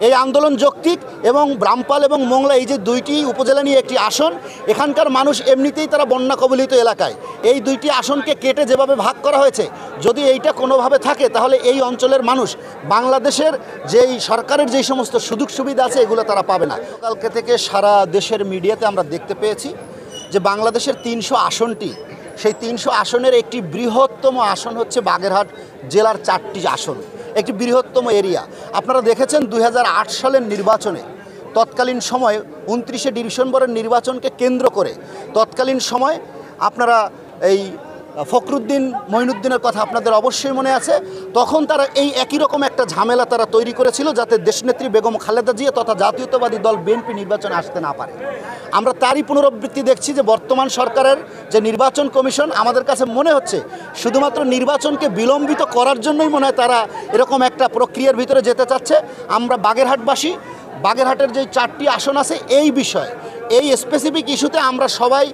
এই আন্দোলন যৌক্তিক এবং রামপাল এবং মোংলা এই যে দুইটি উপজেলা নিয়ে একটি আসন, এখানকার মানুষ এমনিতেই তারা বন্যা কবলিত এলাকায়, এই দুইটি আসনকে কেটে যেভাবে ভাগ করা হয়েছে, যদি এইটা কোনোভাবে থাকে তাহলে এই অঞ্চলের মানুষ বাংলাদেশের যেই সরকারের যেই সমস্ত সুযোগ সুবিধা আছে এগুলো তারা পাবে না। কালকে থেকে সারা দেশের মিডিয়াতে আমরা দেখতে পেয়েছি যে বাংলাদেশের 300 আসনটি, সেই 300 আসনের একটি বৃহত্তম আসন হচ্ছে বাগেরহাট জেলার 4টি আসন, একটি বৃহত্তম এরিয়া। আপনারা দেখেছেন 2008 সালের নির্বাচনে তৎকালীন সময় 29শে ডিসেম্বরের নির্বাচনকে কেন্দ্র করে তৎকালীন সময় আপনারা এই ফখরুদ্দিন মঈনুদ্দিনের কথা আপনাদের অবশ্যই মনে আছে। তখন তারা এই একই রকম একটা ঝামেলা তারা তৈরি করেছিল যাতে দেশনেত্রী বেগম খালেদা জিয়া তথা জাতীয়তাবাদী দল বিএনপি নির্বাচনে আসতে না পারে। আমরা তারই পুনরাবৃত্তি দেখছি যে বর্তমান সরকারের যে নির্বাচন কমিশন, আমাদের কাছে মনে হচ্ছে শুধুমাত্র নির্বাচনকে বিলম্বিত করার জন্যই মনে হয় তারা এরকম একটা প্রক্রিয়ার ভিতরে যেতে চাচ্ছে। আমরা বাগেরহাটবাসী, বাগেরহাটের যে 4টি আসন আছে এই বিষয়ে, এই স্পেসিফিক ইস্যুতে আমরা সবাই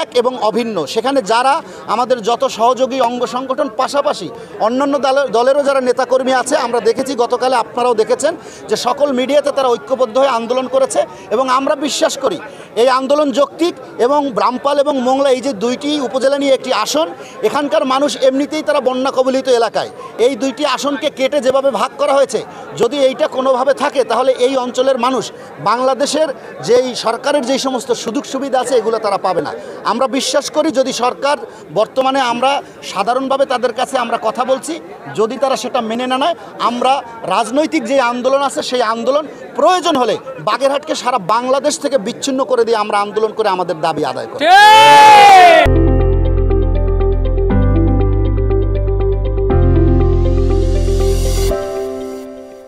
এক এবং অভিন্ন। সেখানে যারা আমাদের যত সহযোগী অঙ্গ সংগঠন, পাশাপাশি অন্যান্য দলেরও যারা নেতাকর্মী আছে, আমরা দেখেছি গতকালে আপনারাও দেখেছেন যে সকল মিডিয়াতে তারা ঐক্যবদ্ধ হয়ে আন্দোলন করেছে এবং আমরা বিশ্বাস করি এই আন্দোলন যৌক্তিক এবং রামপাল এবং মোংলা এই যে দুইটি উপজেলা নিয়ে একটি আসন, এখানকার মানুষ এমনিতেই তারা বন্যা কবলিত এলাকায়, এই দুইটি আসনকে কেটে যেভাবে ভাগ করা হয়েছে, যদি এইটা কোনোভাবে থাকে তাহলে এই অঞ্চলের মানুষ বাংলাদেশের যেই সরকারের যেই সমস্ত সুযোগ সুবিধা আছে এগুলো তারা পাবে না। আমরা বিশ্বাস করি যদি সরকার বর্তমানে, আমরা সাধারণভাবে তাদের কাছে আমরা কথা বলছি, যদি তারা সেটা মেনে না নেয়, আমরা রাজনৈতিক যে আন্দোলন আছে সেই আন্দোলন প্রয়োজন হলে বাগেরহাটকে সারা বাংলাদেশ থেকে বিচ্ছিন্ন করে দিয়ে আমরা আন্দোলন করে আমাদের দাবি আদায় করি।